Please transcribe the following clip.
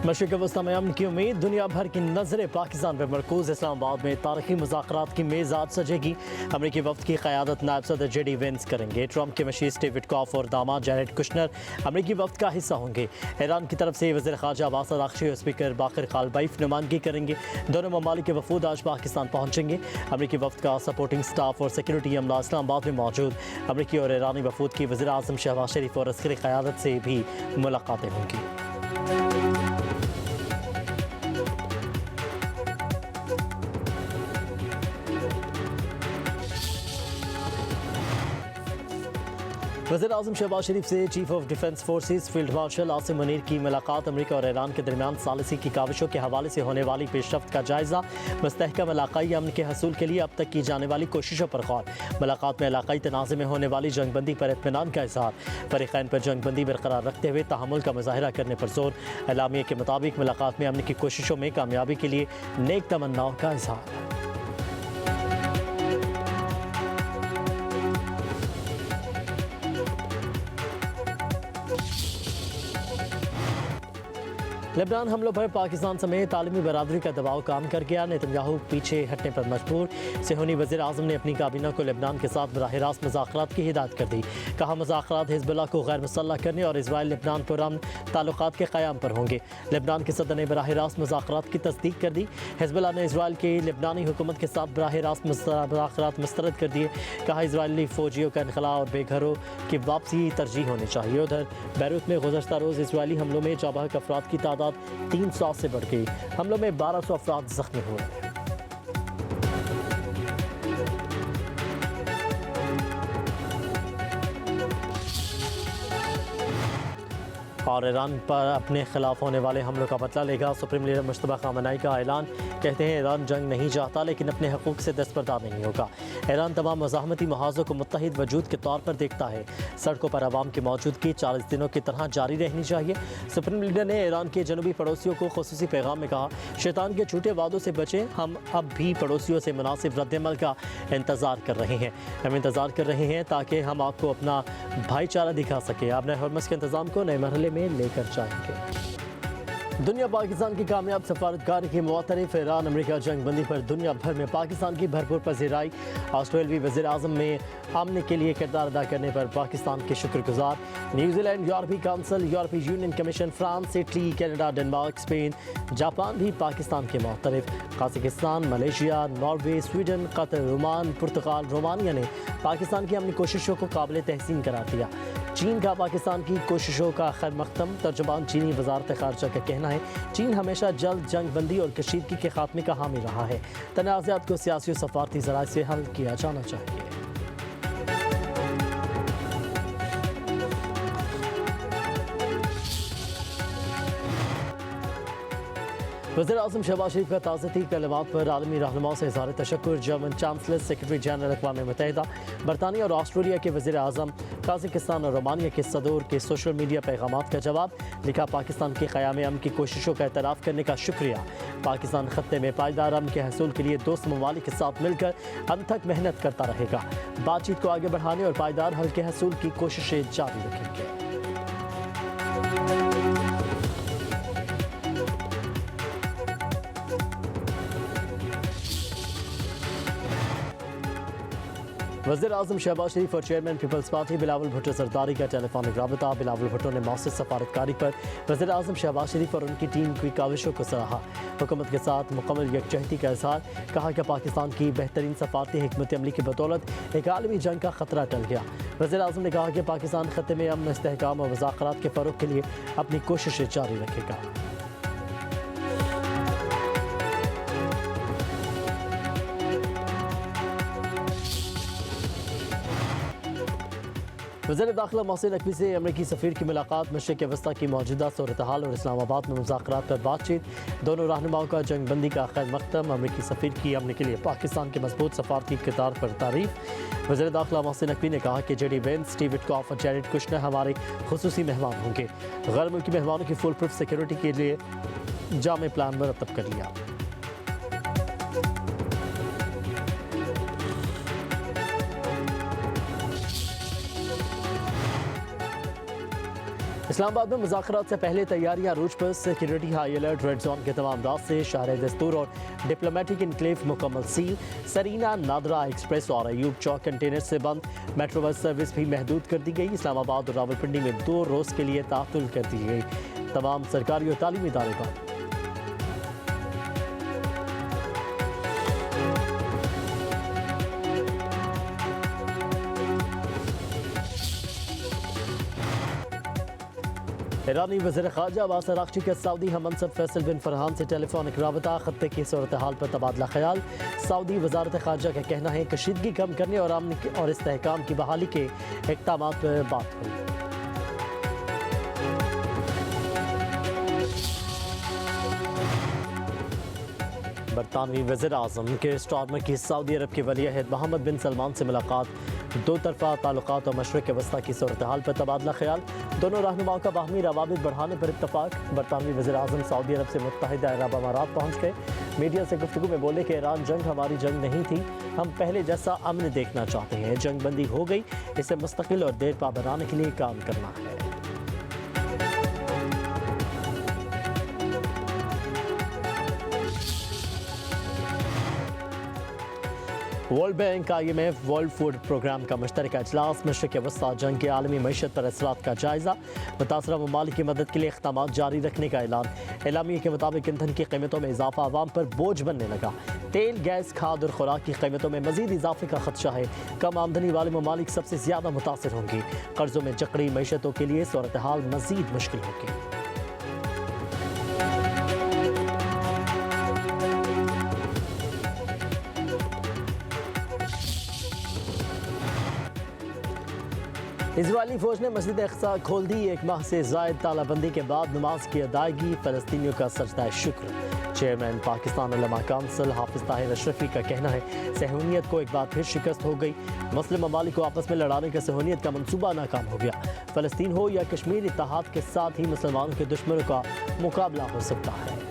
मशरिक़ वस्ती में अमन की उम्मीद, दुनिया भर की नज़रें पाकिस्तान पर मरकूज़। इस्लामाबाद में तारीखी मुज़ाकरात की मेज़ आज सजेगी। अमरीकी वफ़द की क़यादत नायब सदर JD वेंस करेंगे। ट्रंप के मशीर स्टीव विटकॉफ और दामाद जैरेड कुशनर अमरीकी वफ़द का हिस्सा होंगे। ईरान की तरफ से वज़ीर ख़ारजा अब्बास अराग़ची और स्पीकर बाक़र कालबाइफ नुमाइंदगी करेंगे। दोनों ममालिक के वफ़ूद आज पाकिस्तान पहुँचेंगे। अमरीकी वफ़द का सपोर्टिंग स्टाफ और सिक्योरिटी अमला इस्लामाबाद में मौजूद। अमरीकी और ईरानी वफ़ूद की वज़ीर आज़म शहबाज शरीफ और अस्करी क़यादत से भी मुलाकातें होंगी। वज़ीर आज़म शहबाज शरीफ से chief of defence forces field marshal Asim Munir की मुलाकात। अमेरिका और ईरान के दरमियान सालिसी की काविशों के हवाले से होने वाली पेशरफ्त का जायज़ा। मुस्तहकम इलाकाई अमन के हसूल के लिए अब तक की जाने वाली कोशिशों पर गौर। मुलाकात में इलाकाई तनाज़े में होने वाली जंगबंदी पर इत्मीनान का इज़हार। फरीक़ैन पर जंगबंदी बरकरार रखते हुए तहम्मुल का मुज़ाहिरा करने पर जोर। एलामिया के मुताबिक मुलाकात में अमन की कोशिशों में कामयाबी के लिए नेक तमन्नाओं का इज़हार। लेबनान हमलों पर पाकिस्तान समेत आलमी बरादरी का दबाव काम कर गया। नेतन्याहू पीछे हटने पर मजबूर। सेहूनी वज़ीर आज़म ने अपनी काबीना को लेबनान के साथ बराह रास्त मुज़ाकरात की हिदायत कर दी। कहा मुज़ाकरात हिज़्बुल्लाह को गैर मुसल्लह करने और इज़राइल लेबनान पुरअमन ताल्लुकात के क़याम पर होंगे। लेबनान के सदर ने बराह रास्त मुज़ाकरात की तस्दीक कर दी। हिज़्बुल्लाह ने इज़राइल की लेबनानी हुकूमत के साथ बराह रास्त मुज़ाकरात मुस्तरद कर दिए। कहा इज़राइली फ़ौजियों का इनखला और बेघरों की वापसी तरजीह होनी चाहिए। उधर बैरूत में गुज़श्ता रोज़ इज़राइली हमलों में जाबाक अफराद की तादाद 300 से बढ़ गई। हमलों में 1200 अफराद जख्मी हुए। और ईरान पर अपने खिलाफ होने वाले हमलों का बदला लेगा। सुप्रीम लीडर मुश्तबा ख़ामेनी का ऐलान। कहते हैं ईरान जंग नहीं चाहता लेकिन अपने हकूक़ से दस्तबरदार नहीं होगा। ईरान तमाम मज़ाहमती महाज़ों को मुत्तहिद वजूद के तौर पर देखता है। सड़कों पर अवाम की मौजूदगी 40 दिनों की तरह जारी रहनी चाहिए। सुप्रीम लीडर ने ईरान के जनूबी पड़ोसियों को खुसूसी पैगाम में कहा, शैतान के झूठे वादों से बचें। हम अब भी पड़ोसियों से मुनासिब रद्दअमल का इंतज़ार कर रहे हैं। हम इंतज़ार कर रहे हैं ताकि हम आपको अपना भाईचारा दिखा सकें। आपने हरमस के इंतज़ाम को नए मरहले में लेकर जाएंगे। दुनिया पाकिस्तान की कामयाब सफारतकारी की मुआतरिफ। ईरान अमेरिका जंगबंदी पर दुनिया भर में पाकिस्तान की भरपूर पज़ीराई। ऑस्ट्रेलियावी वज़ीर आज़म में अमन के लिए किरदार अदा करने पर पाकिस्तान के शुक्रगुजार। न्यूजीलैंड, यूरोपीय काउंसिल, यूरोपीय union commission, France, Italy, Canada, Denmark, Spain, Japan भी पाकिस्तान के मुआतरिफ। Kazakhstan, Malaysia, Norway, Sweden, Qatar, Oman, पुर्तगाल, रोमानिया ने पाकिस्तान की अमनी कोशिशों को काबिल तहसीन करार दिया। चीन का पाकिस्तान की कोशिशों का खैर मकदम। तर्जुमान चीनी वज़ारत ख़ारजा का कहना है, चीन हमेशा जल्द जंगबंदी और कशीदगी के खात्मे का हामी रहा है। तनाज़ात को सियासी और सफारती ज़राए से हल किया जाना चाहिए। वज़ीर आज़म शहबाज शरीफ का ताज़ती कलमात पर आलमी रहनुमाओं से इज़हार तशक्कुर। जर्मन चांसलर, सेक्रेटरी जनरल अक़वाम मुत्तहिदा, बरतानिया और ऑस्ट्रेलिया के वज़ीर आज़म, कजाकिस्तान और रोमानिया के सदूर के सोशल मीडिया पैगामात का जवाब। लिखा, पाकिस्तान की क़याम अमन की कोशिशों का एतराफ़ करने का शुक्रिया। पाकिस्तान ख़त्ते में पायदार अमन के हसूल के लिए दोस्त ममालिक के साथ मिलकर अंत तक मेहनत करता रहेगा। बातचीत को आगे बढ़ाने और पायदार हल के हसूल की कोशिशें जारी रखेंगे। वज़ीर आज़म शहबाज शरीफ और चेयरमैन पीपल्स पार्टी बिलावल भुट्टो ज़रदारी का टेलीफोनिक राबता। बिलावल भुट्टो ने मौसर सफारतकारी पर वज़ीर आज़म शहबाज शरीफ और उनकी टीम की काविशों को सराहा। हुकूमत के साथ मुकम्मल यकजहती का इज़हार। कहा कि पाकिस्तान की बेहतरीन सफारती हिकमत अमली की बदौलत एक आलमी जंग का ख़तरा टल गया। वज़ीर आज़म ने कहा कि पाकिस्तान ख़त्ते में अमन, इस्तेहकाम और मुज़ाकरात के फ़रोग़ के लिए अपनी कोशिशें जारी रखेगा। वज़ीर दाखिला मोहसिन नकवी से अमरीकी सफ़ीर की मुलाकात। मशरिक़ वस्ती की मौजूदा सूरत हाल और इस्लामाबाद में मुज़ाकरात पर बातचीत। दोनों रहनुमाओं का जंगबंदी का खैर मकदम। अमरीकी सफ़ीर की अमन के लिए पाकिस्तान के मजबूत सफारती किरदार पर तारीफ़। वज़ीर दाखिला मोहसिन नकवी ने कहा कि JD वेंस, स्टीव विटकॉफ और जैरेड कुशनर हमारे खुसूसी मेहमान होंगे। गैर मुल्की मेहमानों की फुल प्रूफ सिक्योरिटी के लिए जामे प्लान मुरतब कर लिया। اسلام آباد میں مذاکرات سے پہلے تیاریاں عروج پر، security high alert, red zone کے تمام راستے، شہر دستور اور ڈپلومیٹک انکلیو مکمل سیل، سرینا نادرا ایکسپریس اور ایوب چوک کنٹینر سے بند، میٹرو بس سروس بھی محدود کر دی گئی۔ اسلام آباد اور راولپنڈی میں 2 روز کے لیے تعطل کر دی گئی، تمام سرکاری اور تعلیمی ادارے بند۔ ایرانی وزیر خارجہ عباس عراقچی کا سعودی ہم منصب فیصل بن فرحان سے ٹیلی فونک رابطہ، خطے کی صورتحال پر تبادلہ خیال۔ سعودی وزارت خارجہ کا کہنا ہے کشیدگی کم کرنے اور امن اور استحکام کی بحالی کے اقدامات پر بات ہوئی۔ برطانوی وزیر اعظم کیئر سٹارمر کی سعودی عرب کے ولی عہد محمد بن سلمان سے ملاقات، 2 طرفہ تعلقات اور مشرق وسطیٰ کی صورتحال پر تبادلہ خیال، دونوں رہنماؤں کا باہمی روابط بڑھانے پر اتفاق۔ برطانوی وزیر اعظم سعودی عرب سے متحدہ عرب امارات پہنچ گئے، میڈیا سے گفتگو میں بولے کہ ایران جنگ ہماری جنگ نہیں تھی، ہم پہلے جیسا امن دیکھنا چاہتے ہیں، جنگ بندی ہو گئی، اسے مستقل اور دیر پا بنانے کے لیے کام کرنا ہے۔ World Bank, IMF، World Food Programme کا مشترکہ اجلاس، مشرق وسطیٰ جنگ کے عالمی معیشت پر اثرات کا جائزہ، متاثرہ ممالک کی مدد کے لیے اقدامات جاری رکھنے کا اعلان۔ اعلامیے کے مطابق ایندھن کی قیمتوں میں اضافہ عوام پر بوجھ بننے لگا، تیل، گیس، کھاد اور خوراک کی قیمتوں میں مزید اضافے کا خدشہ ہے، کم آمدنی والے ممالک سب سے زیادہ متاثر ہوں گی، قرضوں میں جکڑی معیشتوں کے لیے صورتحال مزید مشکل ہوگی۔ اسرائیلی فوج نے مسجد اقصی کھول دی، 1 ماہ سے زائد تالہ بندی کے بعد نماز کی ادائیگی، فلسطینیوں کا سجدہ شکر۔ چیئرمین پاکستان علماء کونسل حافظ طاہر اشرفی کا کہنا ہے صہیونیت کو ایک بار پھر شکست ہو گئی، مسلم ممالک کو آپس میں لڑانے کا صہیونیت کا منصوبہ ناکام ہو گیا، فلسطین ہو یا کشمیر، اتحاد کے ساتھ ہی مسلمانوں کے دشمنوں کا مقابلہ ہو سکتا ہے۔